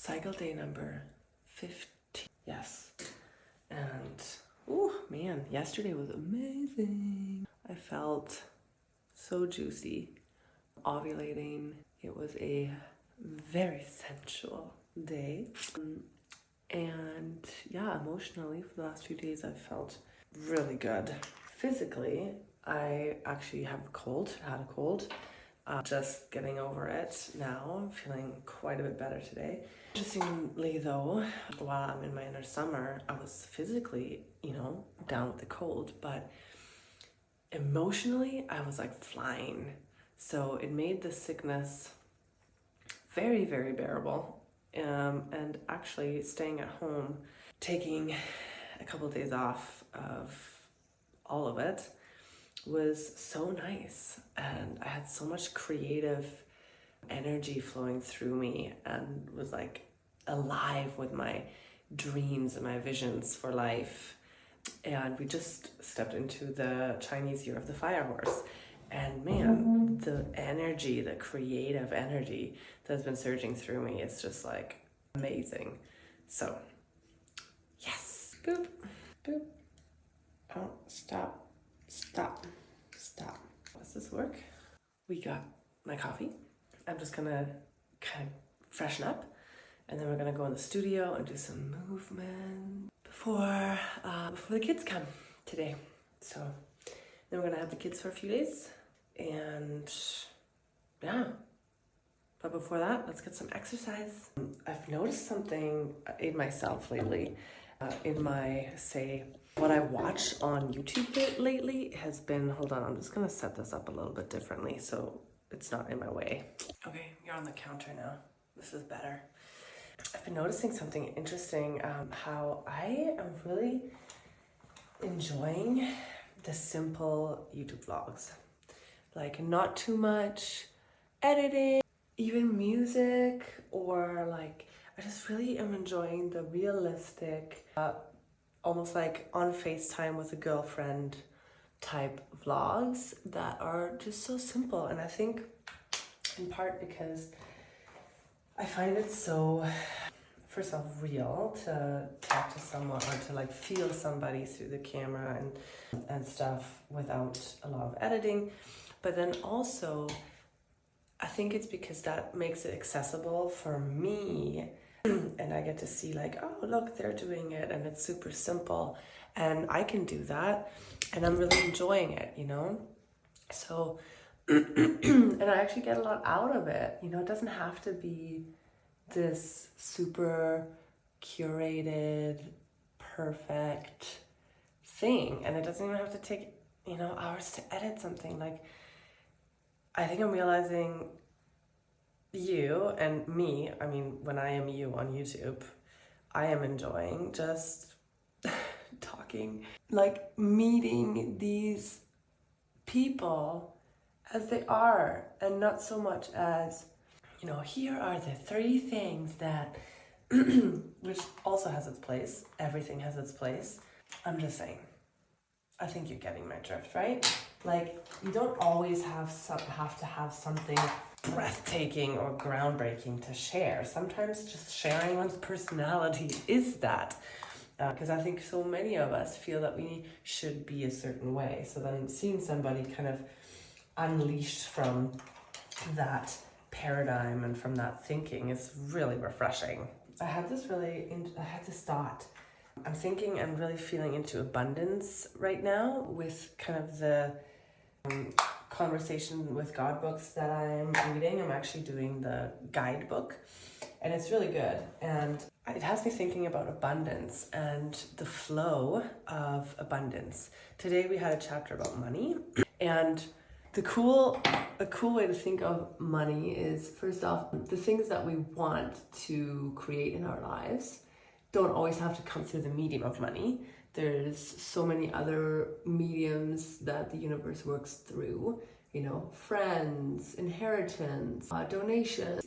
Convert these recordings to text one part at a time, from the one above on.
cycle day number 15. Yes. And, oh man, yesterday was amazing. I felt so juicy. Ovulating. It was a very sensual day. And yeah, emotionally for the last few days I felt really good. Physically, I actually had a cold. Just getting over it now. I'm feeling quite a bit better today. Interestingly though, while I'm in my inner summer, I was physically, down with the cold, but emotionally I was like flying. So it made the sickness very, very bearable. And actually staying at home, taking a couple of days off of all of it was so nice. And I had so much creative energy flowing through me and was like alive with my dreams and my visions for life. And we just stepped into the Chinese Year of the Fire Horse. And man, the energy, the creative energy that's been surging through me, it's just like amazing. So, yes. Boop, boop. Oh, stop. Does this work? We got my coffee. I'm just gonna kind of freshen up, and then we're gonna go in the studio and do some movement before the kids come today. So then we're gonna have the kids for a few days, and yeah. But before that, let's get some exercise. I've noticed something in myself lately. In my, what I watch on YouTube lately has been, hold on, I'm just gonna set this up a little bit differently so it's not in my way. Okay, you're on the counter now. This is better. I've been noticing something interesting, how I am really enjoying the simple YouTube vlogs. Like not too much editing, even music, or like, I just really am enjoying the realistic, almost like on FaceTime with a girlfriend type vlogs that are just so simple. And I think in part because I find it so, first off, real to talk to someone or to like feel somebody through the camera and stuff without a lot of editing. But then also, I think it's because that makes it accessible for me, and I get to see like, oh, look, they're doing it and it's super simple and I can do that and I'm really enjoying it, So, and I actually get a lot out of it, it doesn't have to be this super curated, perfect thing, and it doesn't even have to take, hours to edit something. Like, I think I'm realizing you and me, I mean, when I am you on YouTube, I am enjoying just talking, like meeting these people as they are, and not so much as, here are the 3 things that, which also has its place, everything has its place. I'm just saying, I think you're getting my drift, right? Like, you don't always have to have something breathtaking or groundbreaking to share. Sometimes just sharing one's personality is that. Because I think so many of us feel that we should be a certain way. So then seeing somebody kind of unleashed from that paradigm and from that thinking is really refreshing. I had this thought. I'm thinking I'm really feeling into abundance right now with kind of the Conversation with God books that I'm reading. I'm actually doing the guidebook, and it's really good. And it has me thinking about abundance and the flow of abundance. Today we had a chapter about money, and a cool way to think of money is, first off, the things that we want to create in our lives don't always have to come through the medium of money. There's so many other mediums that the universe works through, friends, inheritance, donations,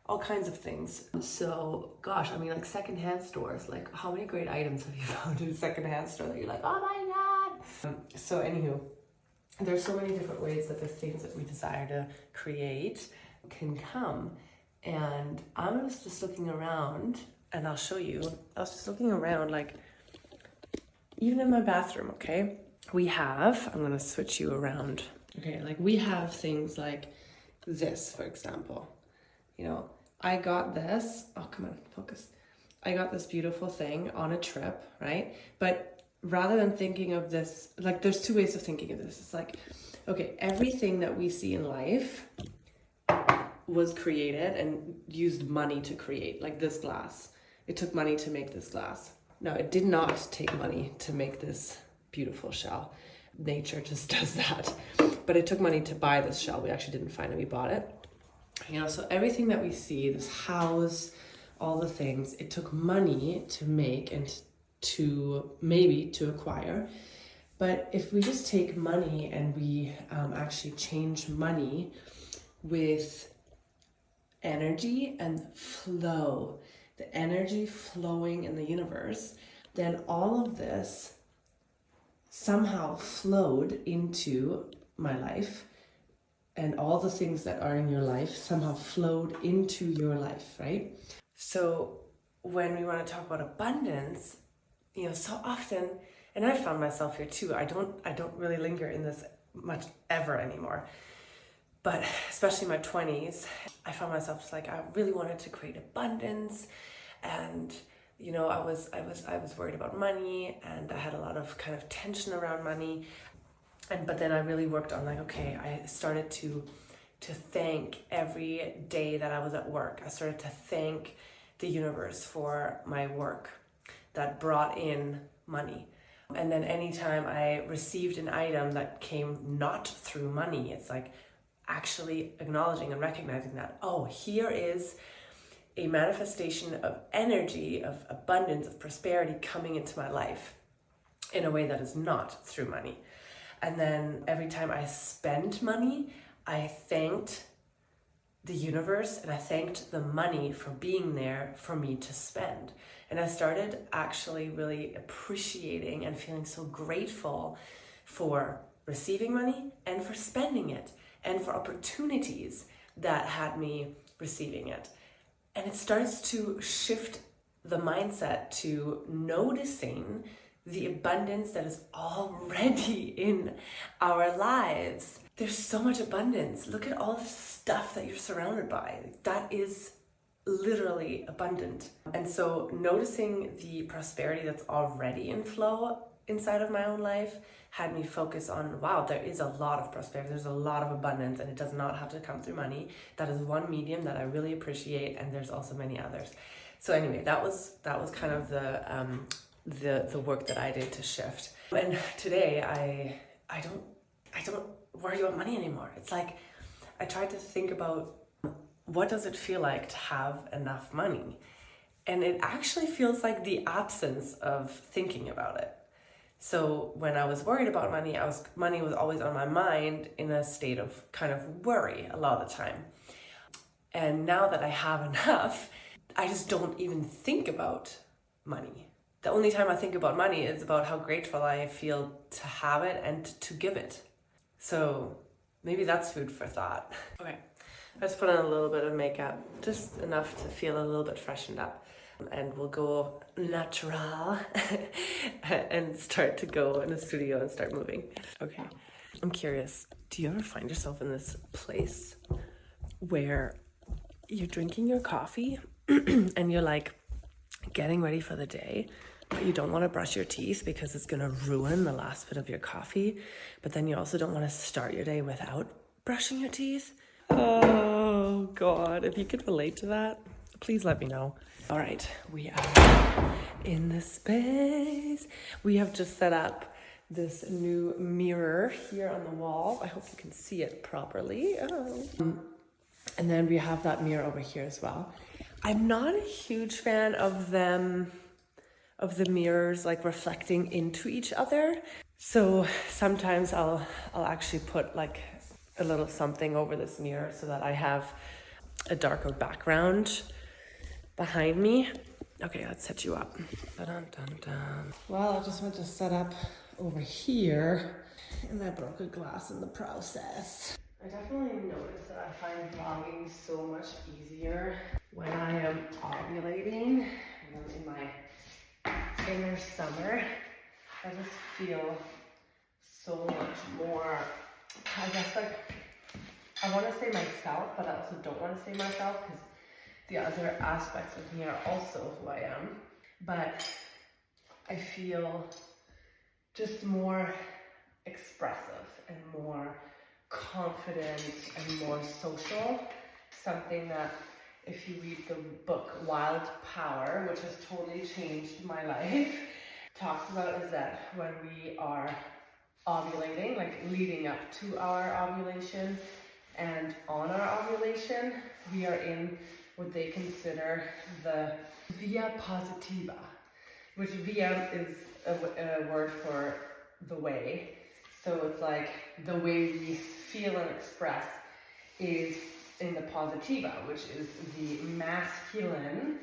all kinds of things. So, gosh, I mean, like secondhand stores, like how many great items have you found in a secondhand store that you're like, oh my God. So anywho, there's so many different ways that the things that we desire to create can come. And I was just looking around, and I'll show you. I was just looking around, like, even in my bathroom, okay? I'm gonna switch you around. Okay, like we have things like this, for example. You know, I got this, oh, come on, focus. I got this beautiful thing on a trip, right? But rather than thinking of this, like there's two ways of thinking of this. It's like, okay, everything that we see in life was created and used money to create, like this glass. It took money to make this glass. No, it did not take money to make this beautiful shell. Nature just does that. But it took money to buy this shell. We actually didn't find it, we bought it. You know, so everything that we see, this house, all the things, it took money to make and to maybe to acquire. But if we just take money and we actually change money with energy and flow, the energy flowing in the universe, then all of this somehow flowed into my life, and all the things that are in your life somehow flowed into your life, right? So when we want to talk about abundance, you know, so often, and I found myself here too, I don't really linger in this much ever anymore. But especially in my 20s, I found myself just like, I really wanted to create abundance, and you know, I was worried about money, and I had a lot of kind of tension around money. But then I really worked on like, okay, I started to thank every day that I was at work. I started to thank the universe for my work that brought in money. And then anytime I received an item that came not through money, it's like actually acknowledging and recognizing that, oh, here is a manifestation of energy, of abundance, of prosperity coming into my life in a way that is not through money. And then every time I spent money, I thanked the universe and I thanked the money for being there for me to spend. And I started actually really appreciating and feeling so grateful for receiving money and for spending it and for opportunities that had me receiving it. And it starts to shift the mindset to noticing the abundance that is already in our lives. There's so much abundance. Look at all the stuff that you're surrounded by. That is literally abundant. And so noticing the prosperity that's already in flow inside of my own life had me focus on, wow, there is a lot of prosperity, there's a lot of abundance, and it does not have to come through money. That is one medium that I really appreciate, and there's also many others. So anyway, that was kind of the work that I did to shift. And today I don't worry about money anymore. It's like I tried to think about, what does it feel like to have enough money? And it actually feels like the absence of thinking about it. So when I was worried about money, money was always on my mind in a state of kind of worry a lot of the time. And now that I have enough, I just don't even think about money. The only time I think about money is about how grateful I feel to have it and to give it. So maybe that's food for thought. Okay, I just put on a little bit of makeup, just enough to feel a little bit freshened up. And we'll go natural and start to go in the studio and start moving. Okay, I'm curious, do you ever find yourself in this place where you're drinking your coffee and you're like getting ready for the day, but you don't want to brush your teeth because it's going to ruin the last bit of your coffee, but then you also don't want to start your day without brushing your teeth? Oh God, if you could relate to that, please let me know. All right, we are in this space. We have just set up this new mirror here on the wall. I hope you can see it properly. Oh. And then we have that mirror over here as well. I'm not a huge fan of the mirrors like reflecting into each other. So sometimes I'll actually put like a little something over this mirror so that I have a darker background behind me. Okay, let's set you up. Dun-dun-dun-dun. Well, I just went to set up over here and I broke a glass in the process. I definitely notice that I find vlogging so much easier when I am ovulating, when I'm in my inner summer. I just feel so much more, I guess, like, I want to say myself, but I also don't want to say myself because the other aspects of me are also who I am. But I feel just more expressive and more confident and more social. Something that, if you read the book Wild Power, which has totally changed my life, talks about is that when we are ovulating, like leading up to our ovulation and on our ovulation, we are in what they consider the via positiva, which via is a word for the way. So it's like the way we feel and express is in the positiva, which is the masculine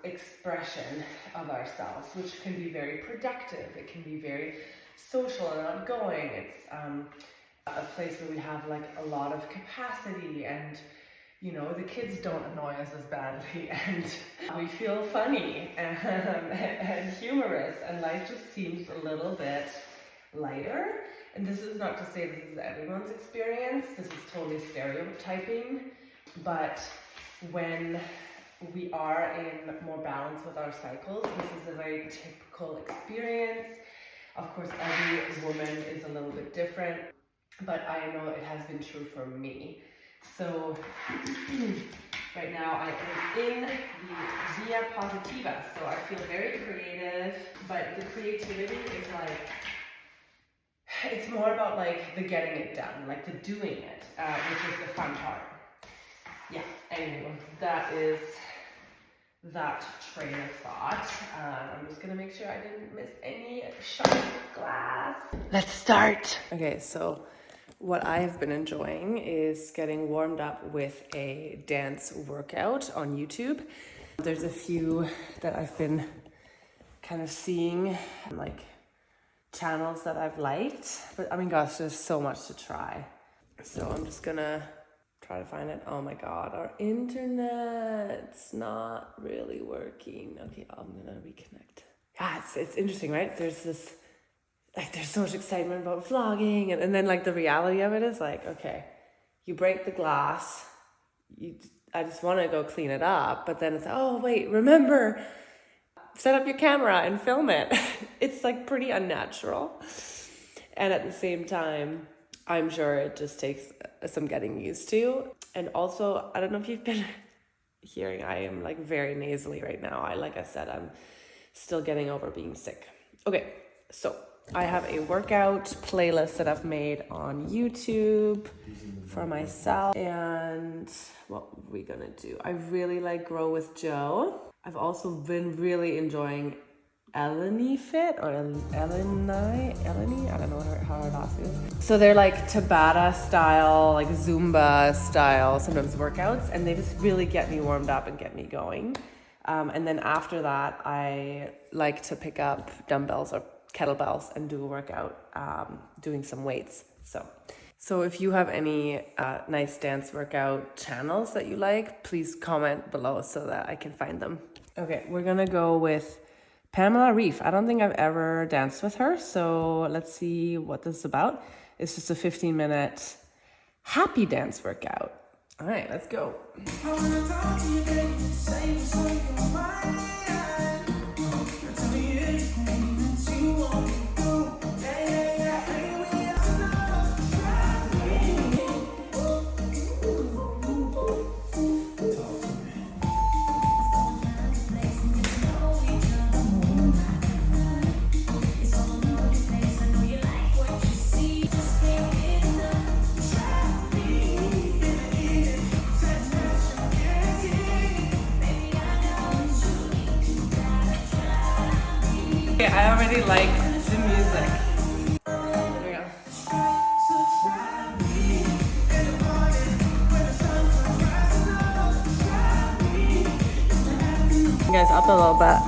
expression of ourselves, which can be very productive. It can be very social and outgoing. It's a place where we have like a lot of capacity, and you know, the kids don't annoy us as badly, and we feel funny and humorous, and life just seems a little bit lighter. And this is not to say this is everyone's experience. This is totally stereotyping, but when we are in more balance with our cycles, this is a very typical experience. Of course, every woman is a little bit different, but I know it has been true for me. So right now I am in the via positiva, so I feel very creative, but the creativity is like, it's more about like the getting it done, like the doing it, which is the fun part. Yeah, anyway, that is that train of thought. I'm just gonna make sure I didn't miss any shots of glass. Let's start. Okay, so what I've been enjoying is getting warmed up with a dance workout on YouTube. There's a few that I've been kind of seeing, like channels that I've liked, but I mean, gosh, there's so much to try. So I'm just gonna try to find it. Oh my God, our internet's not really working. Okay, I'm gonna reconnect. Yeah, it's interesting, right? There's this, like, there's so much excitement about vlogging, and then like the reality of it is like, okay, you break the glass, I just want to go clean it up, but then it's, oh wait, remember, set up your camera and film it. It's like pretty unnatural, and at the same time, I'm sure it just takes some getting used to. And also, I don't know if you've been hearing, I am like very nasally right now. Like I said, I'm still getting over being sick. Okay, so I have a workout playlist that I've made on YouTube for myself. And what are we gonna do? I really like Grow with Joe. I've also been really enjoying Eleni Fit, or Eleni, I don't know how her last name is. So they're like Tabata style, like Zumba style, sometimes workouts, and they just really get me warmed up and get me going. And then after that, I like to pick up dumbbells or kettlebells and do a workout, doing some weights. So if you have any nice dance workout channels that you like, please comment below so that I can find them. Okay, we're gonna go with Pamela Reif. I don't think I've ever danced with her, so let's see what this is about. It's just a 15-minute happy dance workout. All right, let's go. Okay, I already like the music. Here we go. You guys up a little bit.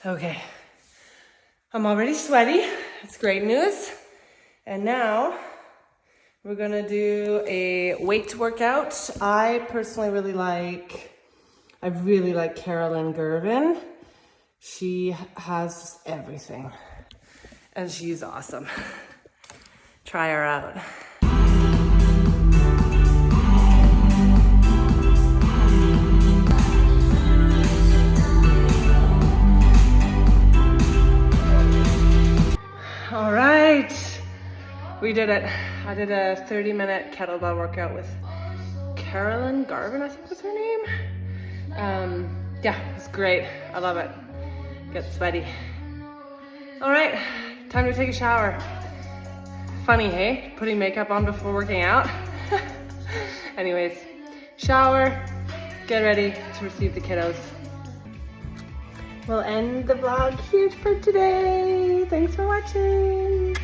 Okay, I'm already sweaty. It's great news. And now we're gonna do a weight workout. I really like Carolyn Gervin. She has just everything and she's awesome. Try her out. All right, we did it. I did a 30-minute kettlebell workout with Carolyn Garvin, I think was her name. Yeah, it was great. I love it. Get sweaty. All right, time to take a shower. Funny, hey? Putting makeup on before working out. Anyways, shower, get ready to receive the kiddos. We'll end the vlog here for today. Thanks for watching.